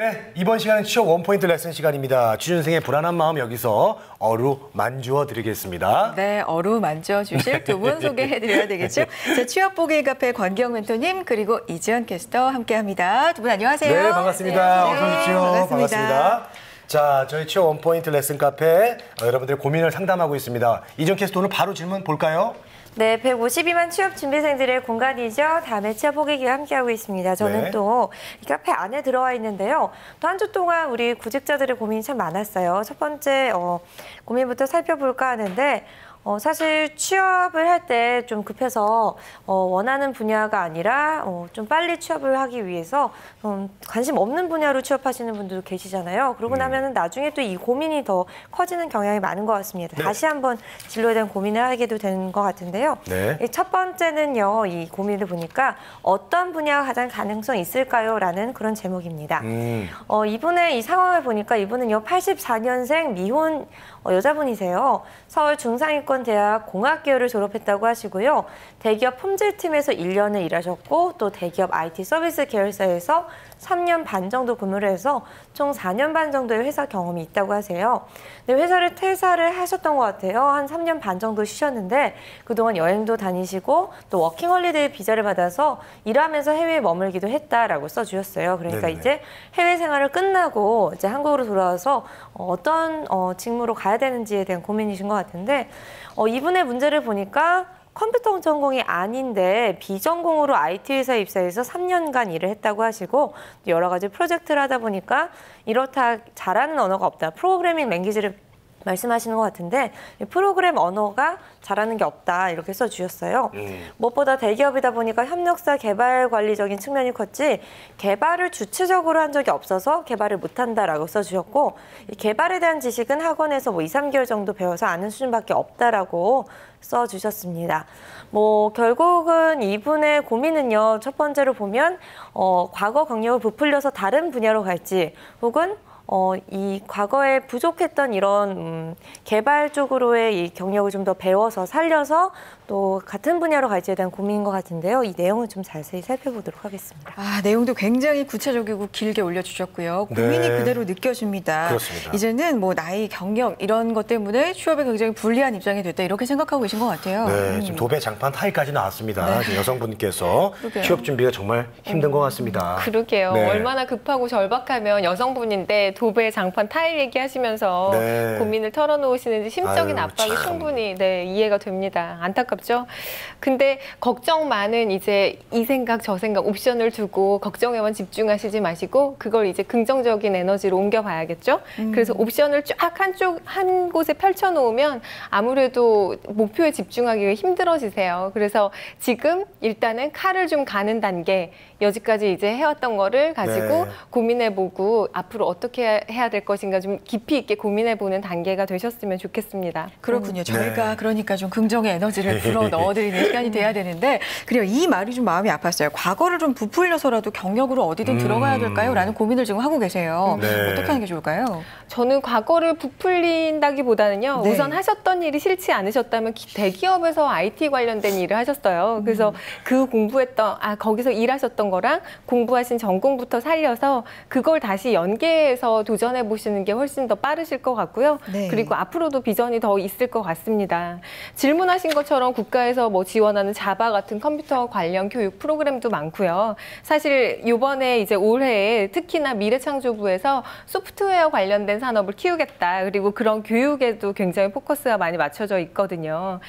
네, 이번 시간은 취업 원포인트 레슨 시간입니다. 취준생의 불안한 마음 여기서 어루만주어 드리겠습니다. 네, 어루만주어 주실 두 분 소개해드려야 되겠죠? 자, 취업 보기 카페 권기영 멘토님 그리고 이지연 캐스터 함께합니다. 두 분 안녕하세요. 네, 반갑습니다. 네, 어서 오십시오. 반갑습니다. 자, 저희 취업 원포인트 레슨 카페 여러분들의 고민을 상담하고 있습니다. 이지연 캐스터 오늘 바로 질문 볼까요? 네, 152만 취업 준비생들의 공간이죠. 다음에 취업 보기기와 함께하고 있습니다. 저는 네. 또 이 카페 안에 들어와 있는데요. 또 한 주 동안 우리 구직자들의 고민이 참 많았어요. 첫 번째 고민부터 살펴볼까 하는데 사실 취업을 할 때 좀 급해서 원하는 분야가 아니라 좀 빨리 취업을 하기 위해서 관심 없는 분야로 취업하시는 분들도 계시잖아요. 그러고 나면은 나중에 또 이 고민이 더 커지는 경향이 많은 것 같습니다. 네. 다시 한번 진로에 대한 고민을 하게도 되는 것 같은데요. 네. 첫 번째는요, 이 고민을 보니까 어떤 분야가 가장 가능성이 있을까요? 라는 그런 제목입니다. 이분의 이 상황을 보니까 이분은요, 84년생 미혼 여자분이세요. 서울 중상위권대학 공학계열을 졸업했다고 하시고요. 대기업 품질팀에서 1년을 일하셨고 또 대기업 IT 서비스 계열사에서 3년 반 정도 근무를 해서 총 4년 반 정도의 회사 경험이 있다고 하세요. 근데 회사를 퇴사를 하셨던 것 같아요. 한 3년 반 정도 쉬셨는데 그동안 여행도 다니시고 또 워킹홀리데이 비자를 받아서 일하면서 해외에 머물기도 했다라고 써주셨어요. 그러니까 네네. 이제 해외 생활을 끝나고 이제 한국으로 돌아와서 어떤 직무로 가야 되는지에 대한 고민이신 것 같은데 이분의 문제를 보니까 컴퓨터 전공이 아닌데 비전공으로 IT 회사에 입사해서 3년간 일을 했다고 하시고 여러 가지 프로젝트를 하다 보니까 이렇다 잘하는 언어가 없다. 프로그래밍 랭귀지를 말씀하시는 것 같은데 프로그램 언어가 잘하는 게 없다 이렇게 써주셨어요. 무엇보다 대기업이다 보니까 협력사 개발 관리적인 측면이 컸지 개발을 주체적으로 한 적이 없어서 개발을 못한다라고 써주셨고 이 개발에 대한 지식은 학원에서 뭐 2, 3개월 정도 배워서 아는 수준밖에 없다라고 써주셨습니다. 결국은 이분의 고민은요. 첫 번째로 보면 과거 경력을 부풀려서 다른 분야로 갈지 혹은 이 과거에 부족했던 이런 개발 쪽으로의 이 경력을 좀 더 배워서 살려서 또 같은 분야로 갈지에 대한 고민인 것 같은데요. 이 내용을 좀 자세히 살펴보도록 하겠습니다. 내용도 굉장히 구체적이고 길게 올려주셨고요. 고민이 네. 그대로 느껴집니다. 그렇습니다. 이제는 나이, 경력 이런 것 때문에 취업에 굉장히 불리한 입장이 됐다 이렇게 생각하고 계신 것 같아요. 네, 지금 도배 장판 타이까지 나왔습니다. 네. 지금 여성분께서 그러게요. 취업 준비가 정말 힘든 것 같습니다. 그러게요. 네. 얼마나 급하고 절박하면 여성분인데 도배, 장판, 타일 얘기하시면서 네. 고민을 털어놓으시는지 심적인 아유, 압박이 참. 충분히 이해가 됩니다. 안타깝죠? 근데 걱정 많은 이제 이 생각 저 생각 옵션을 두고 걱정에만 집중하시지 마시고 그걸 이제 긍정적인 에너지로 옮겨봐야겠죠? 그래서 옵션을 쫙 한 곳에 펼쳐놓으면 아무래도 목표에 집중하기가 힘들어지세요. 그래서 지금 일단은 칼을 좀 가는 단계 여지까지 이제 해왔던 거를 가지고 네. 고민해보고 앞으로 어떻게 해야 될 것인가 좀 깊이 있게 고민해보는 단계가 되셨으면 좋겠습니다. 그렇군요. 저희가 네. 그러니까 좀 긍정의 에너지를 불어 넣어드리는 시간이 돼야 되는데 그래요. 이 말이 좀 마음이 아팠어요. 과거를 좀 부풀려서라도 경력으로 어디든 들어가야 될까요? 라는 고민을 지금 하고 계세요. 네. 어떻게 하는 게 좋을까요? 저는 과거를 부풀린다기보다는요. 네. 우선 하셨던 일이 싫지 않으셨다면 대기업에서 IT 관련된 일을 하셨어요. 그래서 그 공부했던 거기서 일하셨던 거랑 공부하신 전공부터 살려서 그걸 다시 연계해서 도전해 보시는 게 훨씬 더 빠르실 것 같고요. 네. 그리고 앞으로도 비전이 더 있을 것 같습니다. 질문하신 것처럼 국가에서 지원하는 자바 같은 컴퓨터 관련 교육 프로그램도 많고요. 사실 이번에 이제 올해에 특히나 미래창조부에서 소프트웨어 관련된 산업을 키우겠다. 그리고 그런 교육에도 굉장히 포커스가 많이 맞춰져 있거든요.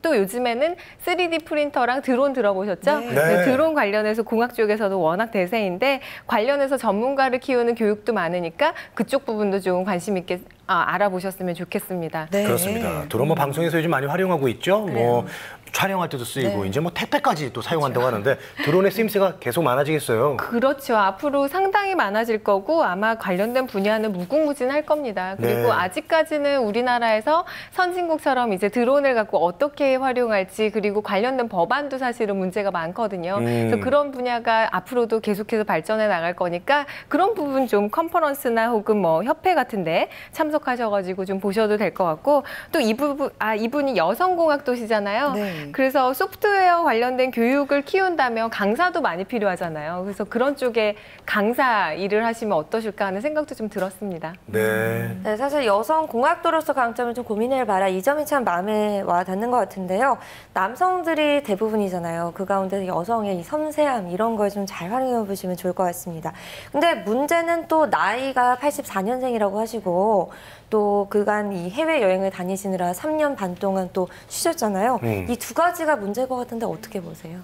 또 요즘에는 3D 프린터랑 드론 들어보셨죠? 네. 네. 드론 관련해서 공학 쪽에서도 워낙 대세인데 관련해서 전문가를 키우는 교육도 많으니까 그쪽 부분도 좀 관심 있게 알아보셨으면 좋겠습니다. 네. 그렇습니다. 드론 방송에서 요즘 많이 활용하고 있죠. 촬영할 때도 쓰이고 네. 이제 택배까지 또 사용한다고 하는데 드론의 쓰임새가 계속 많아지겠어요. 그렇죠. 앞으로 상당히 많아질 거고 아마 관련된 분야는 무궁무진할 겁니다. 그리고 네. 아직까지는 우리나라에서 선진국처럼 이제 드론을 갖고 어떻게 활용할지 그리고 관련된 법안도 사실은 문제가 많거든요. 그래서 그런 분야가 앞으로도 계속해서 발전해 나갈 거니까 그런 부분 좀 컨퍼런스나 혹은 협회 같은데 참석 분석하셔가지고 좀 보셔도 될 것 같고 또 이분이 여성공학도시잖아요. 네. 그래서 소프트웨어 관련된 교육을 키운다면 강사도 많이 필요하잖아요. 그래서 그런 쪽에 강사 일을 하시면 어떠실까 하는 생각도 좀 들었습니다. 네. 네, 사실 여성 공학도로서 강점을 좀 고민해봐라. 이 점이 참 마음에 와 닿는 것 같은데요. 남성들이 대부분이잖아요. 그 가운데 여성의 이 섬세함 이런 걸 좀 잘 활용해 보시면 좋을 것 같습니다. 근데 문제는 또 나이가 84년생이라고 하시고 또 그간 이 해외여행을 다니시느라 3년 반 동안 또 쉬셨잖아요. 이 두 가지가 문제일 것 같은데 어떻게 보세요?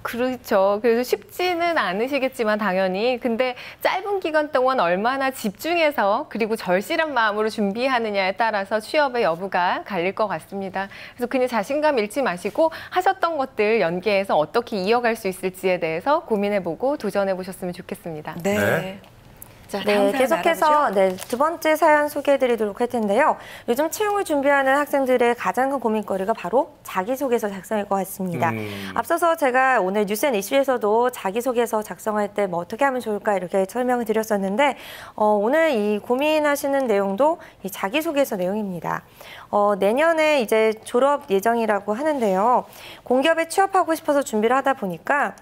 그렇죠. 그래서 쉽지는 않으시겠지만 당연히 근데 짧은 기간 동안 얼마나 집중해서 그리고 절실한 마음으로 준비하느냐에 따라서 취업의 여부가 갈릴 것 같습니다. 그래서 그냥 자신감 잃지 마시고 하셨던 것들 연계해서 어떻게 이어갈 수 있을지에 대해서 고민해보고 도전해보셨으면 좋겠습니다. 네. 네. 자, 다음 네, 사연 계속해서 알아보죠. 두 번째 사연 소개해드리도록 할 텐데요. 요즘 채용을 준비하는 학생들의 가장 큰 고민거리가 바로 자기소개서 작성일 것 같습니다. 앞서서 제가 오늘 뉴스앤 이슈에서도 자기소개서 작성할 때 뭐 어떻게 하면 좋을까 이렇게 설명을 드렸었는데 오늘 이 고민하시는 내용도 이 자기소개서 내용입니다. 내년에 이제 졸업 예정이라고 하는데요. 공기업에 취업하고 싶어서 준비를 하다 보니까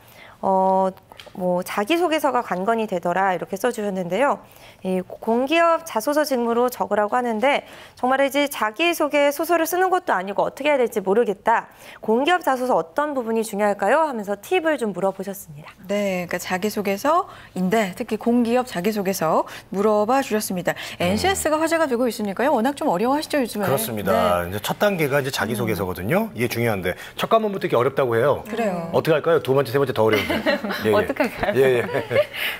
뭐 자기소개서가 관건이 되더라 이렇게 써주셨는데요. 이 공기업 자소서 직무로 적으라고 하는데 정말 이제 자기소개 소설을 쓰는 것도 아니고 어떻게 해야 될지 모르겠다. 공기업 자소서 어떤 부분이 중요할까요? 하면서 팁을 좀 물어보셨습니다. 네, 그러니까 자기소개서인데 특히 공기업 자기소개서 물어봐 주셨습니다. NCS가 화제가 되고 있으니까요. 워낙 좀 어려워하시죠 요즘에. 그렇습니다. 네. 이제 첫 단계가 이제 자기소개서거든요. 이게 중요한데 첫 과목부터 이렇게 어렵다고 해요. 그래요. 어떻게 할까요? 두 번째, 세 번째 더 어려운데. 예, 예. 어떡할까요? 예, 예.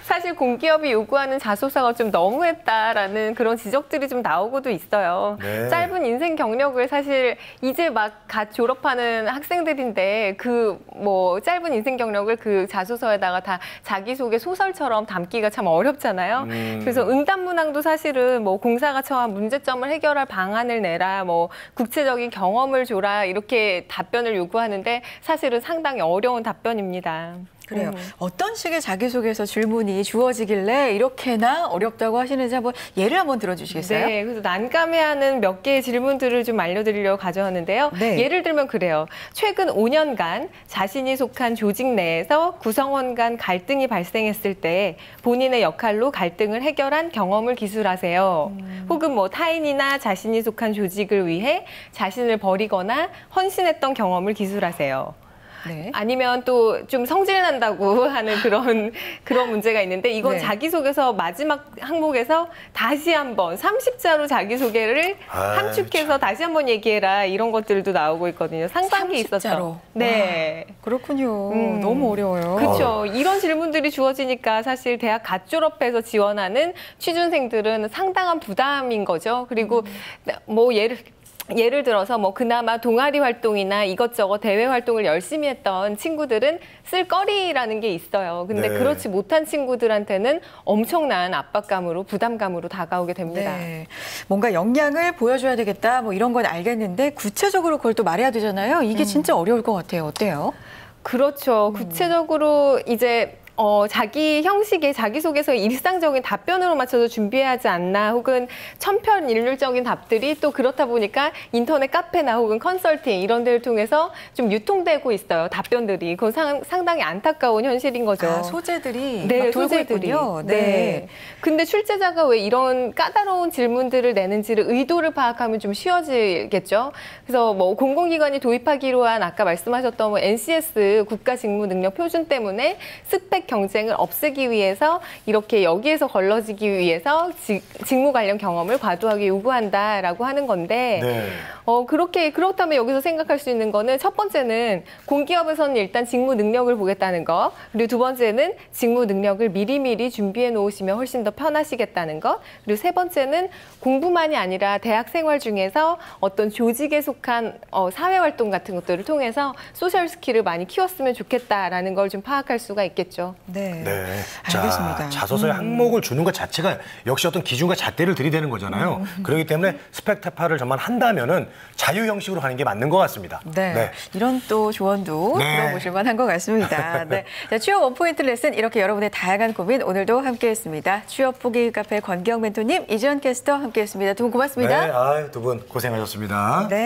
사실 공기업이 요구하는 자소서가 좀 너무했다라는 그런 지적들이 좀 나오고도 있어요. 네. 짧은 인생 경력을 사실 이제 막 갓 졸업하는 학생들인데 그 뭐 짧은 인생 경력을 그 자소서에다가 다 자기소개 소설처럼 담기가 참 어렵잖아요. 그래서 응답문항도 사실은 뭐 공사가 처한 문제점을 해결할 방안을 내라, 뭐 구체적인 경험을 줘라 이렇게 답변을 요구하는데 사실은 상당히 어려운 답변입니다. 그래요. 어떤 식의 자기소개서 질문이 주어지길래 이렇게나 어렵다고 하시는지 한번 예를 한번 들어주시겠어요? 네, 그래서 난감해하는 몇 개의 질문들을 좀 알려드리려고 가져왔는데요. 네. 예를 들면 그래요. 최근 5년간 자신이 속한 조직 내에서 구성원 간 갈등이 발생했을 때 본인의 역할로 갈등을 해결한 경험을 기술하세요. 혹은 뭐 타인이나 자신이 속한 조직을 위해 자신을 버리거나 헌신했던 경험을 기술하세요. 네. 아니면 또 좀 성질 난다고 하는 그런 문제가 있는데 이건 네. 자기소개서 마지막 항목에서 다시 한번 30자로 자기소개를 함축해서 다시 한번 얘기해라 이런 것들도 나오고 있거든요. 상반기에 30 자로. 있었죠. 네. 그렇군요. 너무 어려워요. 그렇죠. 이런 질문들이 주어지니까 사실 대학 갓 졸업해서 지원하는 취준생들은 상당한 부담인 거죠. 그리고 뭐 예를 들어서 뭐 그나마 동아리 활동이나 이것저것 대외 활동을 열심히 했던 친구들은 쓸 거리라는 게 있어요. 근데 네. 그렇지 못한 친구들한테는 엄청난 압박감으로 부담감으로 다가오게 됩니다. 네. 뭔가 역량을 보여줘야 되겠다 뭐 이런 건 알겠는데 구체적으로 그걸 또 말해야 되잖아요. 이게 진짜 어려울 것 같아요. 어때요? 그렇죠. 구체적으로 이제 자기 형식의 자기소개서 일상적인 답변으로 맞춰서 준비해야 하지 않나 혹은 천편일률적인 답들이 또 그렇다 보니까 인터넷 카페나 혹은 컨설팅 이런 데를 통해서 좀 유통되고 있어요. 답변들이. 그건 상당히 안타까운 현실인 거죠. 아, 소재들이 네, 막 돌고 소재들이. 있군요. 네. 근데 출제자가 왜 이런 까다로운 질문들을 내는지를 의도를 파악하면 좀 쉬워지겠죠. 그래서 뭐 공공기관이 도입하기로 한 아까 말씀하셨던 뭐 NCS 국가직무능력 표준 때문에 스펙 경쟁을 없애기 위해서 이렇게 여기에서 걸러지기 위해서 직무 관련 경험을 과도하게 요구한다라고 하는 건데 네. 그렇다면 여기서 생각할 수 있는 거는 첫 번째는 공기업에서는 일단 직무 능력을 보겠다는 거, 그리고 두 번째는 직무 능력을 미리미리 준비해 놓으시면 훨씬 더 편하시겠다는 것, 그리고 세 번째는 공부만이 아니라 대학 생활 중에서 어떤 조직에 속한 사회활동 같은 것들을 통해서 소셜 스킬을 많이 키웠으면 좋겠다라는 걸 좀 파악할 수가 있겠죠. 네. 네. 알겠습니다. 자, 자소서에 항목을 주는 것 자체가 역시 어떤 기준과 잣대를 들이대는 거잖아요. 그렇기 때문에 스펙타파를 정말 한다면은 자유 형식으로 가는 게 맞는 것 같습니다. 네. 이런 또 조언도 네. 들어보실 만한 것 같습니다. 네. 자, 취업 원포인트 레슨 이렇게 여러분의 다양한 고민 오늘도 함께했습니다. 취업 포기 카페 권기영 멘토님, 이지연 캐스터 함께했습니다. 두 분 고맙습니다. 네, 두 분 고생하셨습니다. 네.